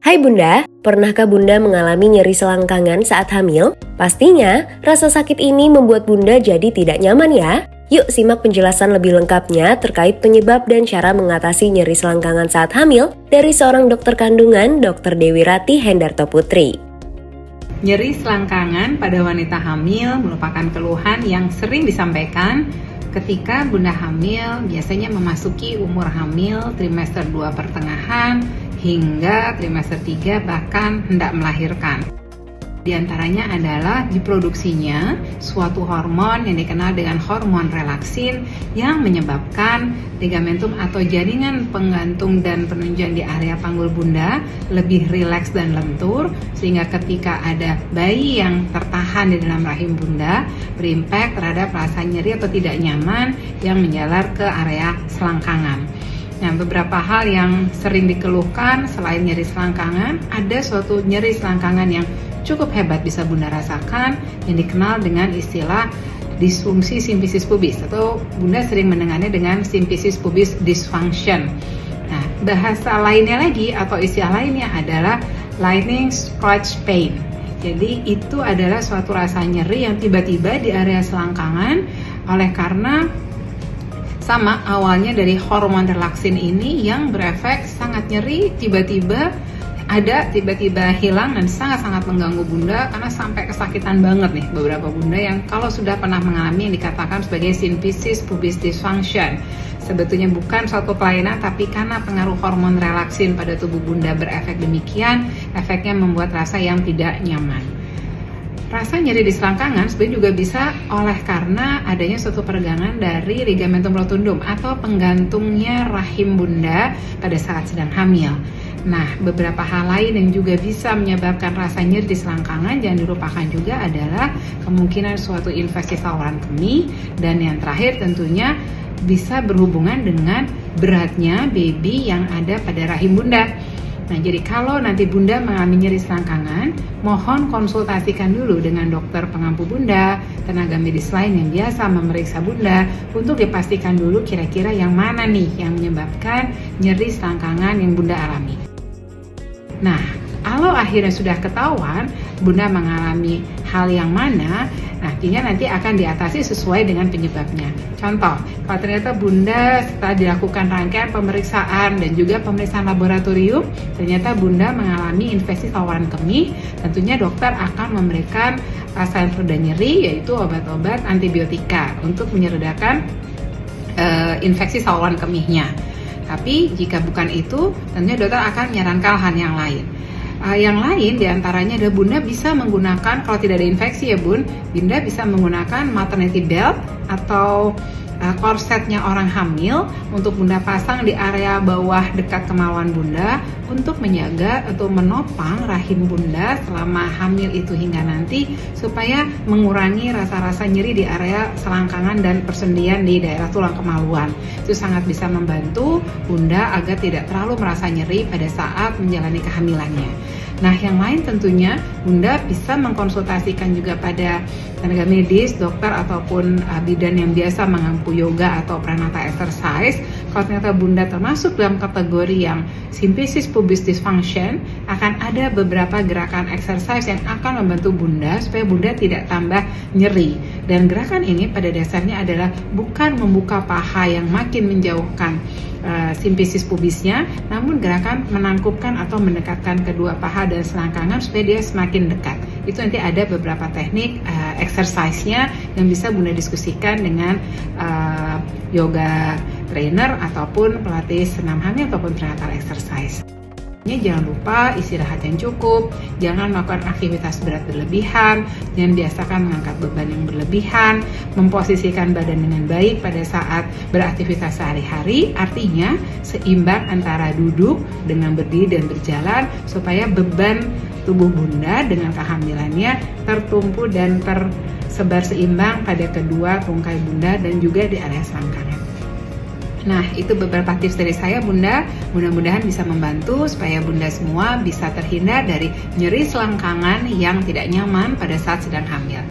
Hai Bunda, pernahkah Bunda mengalami nyeri selangkangan saat hamil? Pastinya, rasa sakit ini membuat Bunda jadi tidak nyaman ya. Yuk simak penjelasan lebih lengkapnya terkait penyebab dan cara mengatasi nyeri selangkangan saat hamil dari seorang dokter kandungan, Dr. Dewi Ratih Hendarto Putri. Nyeri selangkangan pada wanita hamil merupakan keluhan yang sering disampaikan ketika Bunda hamil, biasanya memasuki umur hamil trimester 2 pertengahan hingga trimester 3 bahkan hendak melahirkan. Di antaranya adalah diproduksinya suatu hormon yang dikenal dengan hormon relaksin yang menyebabkan ligamentum atau jaringan penggantung dan penunjang di area panggul Bunda lebih rileks dan lentur, sehingga ketika ada bayi yang tertahan di dalam rahim Bunda berimpact terhadap rasa nyeri atau tidak nyaman yang menjalar ke area selangkangan. Nah, beberapa hal yang sering dikeluhkan selain nyeri selangkangan, ada suatu nyeri selangkangan yang cukup hebat bisa Bunda rasakan yang dikenal dengan istilah disfungsi simfisis pubis, atau Bunda sering mendengarnya dengan simfisis pubis dysfunction. Nah, bahasa lainnya lagi atau istilah lainnya adalah lightning scratch pain. Jadi itu adalah suatu rasa nyeri yang tiba-tiba di area selangkangan oleh karena sama awalnya dari hormon relaksin ini yang berefek sangat nyeri, tiba-tiba ada, tiba-tiba hilang dan sangat-sangat mengganggu Bunda karena sampai kesakitan banget nih beberapa Bunda yang kalau sudah pernah mengalami yang dikatakan sebagai simfisis pubis dysfunction. Sebetulnya bukan suatu kelainan, tapi karena pengaruh hormon relaksin pada tubuh Bunda berefek demikian, efeknya membuat rasa yang tidak nyaman. Rasa nyeri di selangkangan sebenarnya juga bisa oleh karena adanya suatu peregangan dari ligamentum rotundum atau penggantungnya rahim Bunda pada saat sedang hamil. Nah, beberapa hal lain yang juga bisa menyebabkan rasa nyeri di selangkangan jangan dilupakan juga adalah kemungkinan suatu infeksi saluran kemih, dan yang terakhir tentunya bisa berhubungan dengan beratnya baby yang ada pada rahim Bunda. Nah, jadi kalau nanti Bunda mengalami nyeri selangkangan, mohon konsultasikan dulu dengan dokter pengampu Bunda, tenaga medis lain yang biasa memeriksa Bunda untuk dipastikan dulu kira-kira yang mana nih yang menyebabkan nyeri selangkangan yang Bunda alami. Nah, kalau akhirnya sudah ketahuan Bunda mengalami hal yang mana, artinya nanti akan diatasi sesuai dengan penyebabnya. Contoh, kalau ternyata Bunda setelah dilakukan rangkaian pemeriksaan dan juga pemeriksaan laboratorium, ternyata Bunda mengalami infeksi saluran kemih, tentunya dokter akan memberikan rasa pereda nyeri, yaitu obat-obat antibiotika untuk menyeredakan infeksi saluran kemihnya. Tapi jika bukan itu, tentunya dokter akan menyarankan hal yang lain. Yang lain diantaranya adalah Bunda bisa menggunakan, kalau tidak ada infeksi ya Bunda bisa menggunakan maternity belt atau korsetnya orang hamil untuk Bunda pasang di area bawah dekat kemaluan Bunda untuk menjaga atau menopang rahim Bunda selama hamil itu hingga nanti, supaya mengurangi rasa-rasa nyeri di area selangkangan dan persendian di daerah tulang kemaluan. Itu sangat bisa membantu Bunda agar tidak terlalu merasa nyeri pada saat menjalani kehamilannya. Nah, yang lain tentunya Bunda bisa mengkonsultasikan juga pada tenaga medis, dokter ataupun bidan yang biasa mengampu yoga atau pranata exercise. Kalau ternyata Bunda termasuk dalam kategori yang simfisis pubis dysfunction, akan ada beberapa gerakan exercise yang akan membantu Bunda supaya Bunda tidak tambah nyeri. Dan gerakan ini pada dasarnya adalah bukan membuka paha yang makin menjauhkan simfisis pubisnya, namun gerakan menangkupkan atau mendekatkan kedua paha dan selangkangan supaya dia semakin dekat. Itu nanti ada beberapa teknik exercise-nya yang bisa Bunda diskusikan dengan yoga trainer ataupun pelatih senam hamil ataupun prenatal exercise. Jangan lupa istirahat yang cukup, jangan melakukan aktivitas berat berlebihan, jangan biasakan mengangkat beban yang berlebihan, memposisikan badan dengan baik pada saat beraktivitas sehari-hari, artinya seimbang antara duduk dengan berdiri dan berjalan supaya beban tubuh Bunda dengan kehamilannya tertumpu dan tersebar seimbang pada kedua tungkai Bunda dan juga di area selangkangan. Nah, itu beberapa tips dari saya Bunda, mudah-mudahan bisa membantu supaya Bunda semua bisa terhindar dari nyeri selangkangan yang tidak nyaman pada saat sedang hamil.